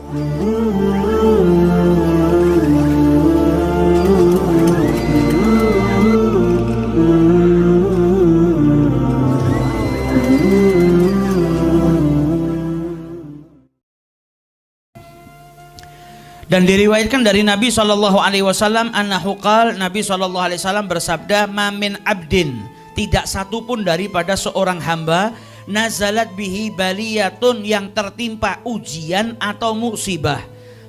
Dan diriwayatkan dari Nabi SAW annahu qala, Nabi SAW bersabda, mamin abdin, tidak satu pun daripada seorang hamba, nazalat bihi baliyatun, yang tertimpa ujian atau musibah,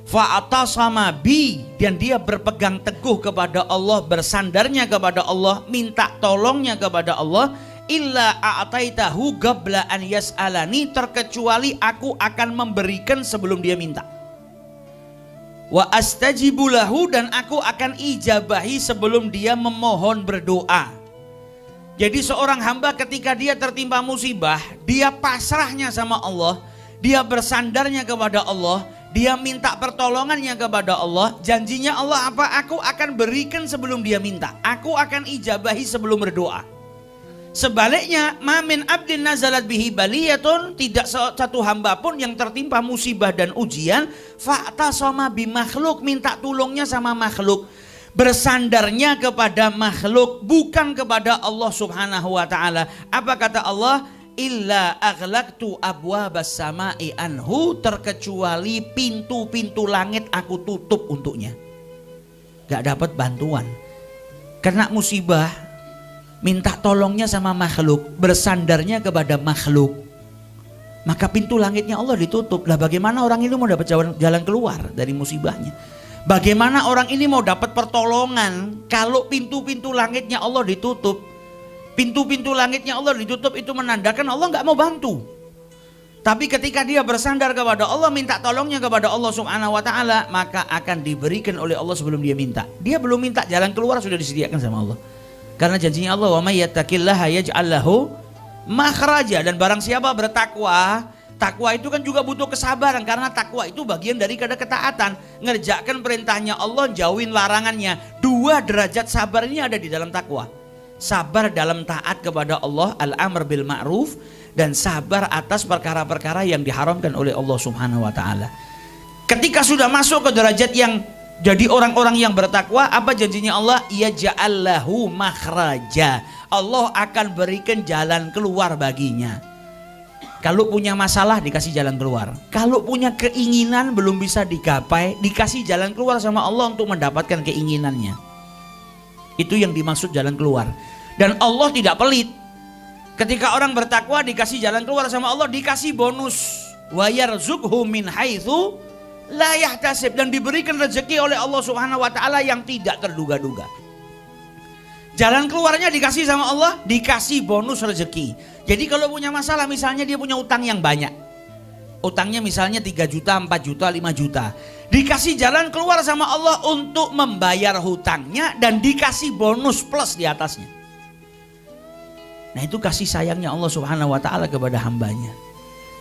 fa'atasama bi, dan dia berpegang teguh kepada Allah, bersandarnya kepada Allah, minta tolongnya kepada Allah, illa a'taitahu qabla an yas'alani, terkecuali aku akan memberikan sebelum dia minta. Wa astajibu lahu, dan aku akan ijabahi sebelum dia memohon berdoa. Jadi seorang hamba ketika dia tertimpa musibah, dia pasrahnya sama Allah, dia bersandarnya kepada Allah, dia minta pertolongannya kepada Allah. Janjinya Allah apa? Aku akan berikan sebelum dia minta, aku akan ijabahi sebelum berdoa. Sebaliknya, mamin abdin nazalat bihi baliyatun, tidak satu hamba pun yang tertimpa musibah dan ujian, fa'tasama bi makhluk, minta tolongnya sama makhluk, bersandarnya kepada makhluk, bukan kepada Allah Subhanahu wa ta'ala. Apa kata Allah? Illa aghlaqtu abwabas sama'i anhu, terkecuali pintu-pintu langit aku tutup untuknya. Gak dapat bantuan, kena musibah, minta tolongnya sama makhluk, bersandarnya kepada makhluk, maka pintu langitnya Allah ditutup. Lah bagaimana orang ini mau dapat jalan keluar dari musibahnya? Bagaimana orang ini mau dapat pertolongan kalau pintu-pintu langitnya Allah ditutup? Pintu-pintu langitnya Allah ditutup itu menandakan Allah nggak mau bantu. Tapi ketika dia bersandar kepada Allah, minta tolongnya kepada Allah Subhanahu wa ta'ala, maka akan diberikan oleh Allah sebelum dia minta. Dia belum minta, jalan keluar sudah disediakan sama Allah. Karena janjinya Allah, wa may yattaqillaha yaj'al lahu makhraja, dan barang siapa bertakwa, takwa itu kan juga butuh kesabaran, karena takwa itu bagian dari ketaatan, ngerjakan perintahnya Allah, jauhin larangannya. 2 derajat sabar ini ada di dalam takwa. Sabar dalam taat kepada Allah, al-amr bil ma'ruf, dan sabar atas perkara-perkara yang diharamkan oleh Allah Subhanahu wa ta'ala. Ketika sudah masuk ke derajat yang jadi orang-orang yang bertakwa, apa janjinya Allah? Ya ja'allahu makhraja, Allah akan berikan jalan keluar baginya. Kalau punya masalah dikasih jalan keluar, kalau punya keinginan belum bisa digapai, dikasih jalan keluar sama Allah untuk mendapatkan keinginannya. Itu yang dimaksud jalan keluar. Dan Allah tidak pelit. Ketika orang bertakwa dikasih jalan keluar sama Allah, dikasih bonus, wa yarzuqhu min haitsu la yahtasib, dan diberikan rezeki oleh Allah Subhanahu wa ta'ala yang tidak terduga-duga. Jalan keluarnya dikasih sama Allah, dikasih bonus rezeki. Jadi kalau punya masalah, misalnya dia punya utang yang banyak, utangnya misalnya 3 juta, 4 juta, 5 juta, dikasih jalan keluar sama Allah untuk membayar hutangnya, dan dikasih bonus plus di atasnya. Nah, itu kasih sayangnya Allah Subhanahu wa ta'ala kepada hambanya.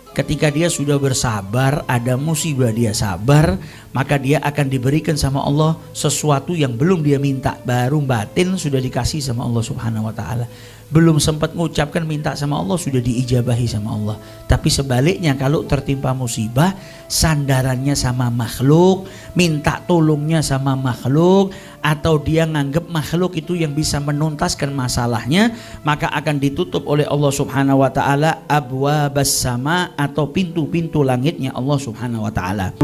Ketika dia sudah bersabar, ada musibah dia sabar, maka dia akan diberikan sama Allah sesuatu yang belum dia minta. Baru batin sudah dikasih sama Allah Subhanahu wa ta'ala. Belum sempat mengucapkan minta sama Allah sudah diijabahi sama Allah. Tapi sebaliknya, kalau tertimpa musibah, sandarannya sama makhluk, minta tolongnya sama makhluk, atau dia nganggep makhluk itu yang bisa menuntaskan masalahnya, maka akan ditutup oleh Allah Subhanahu wa ta'ala abwabas sama, atau pintu-pintu langitnya Allah Subhanahu wa ta'ala.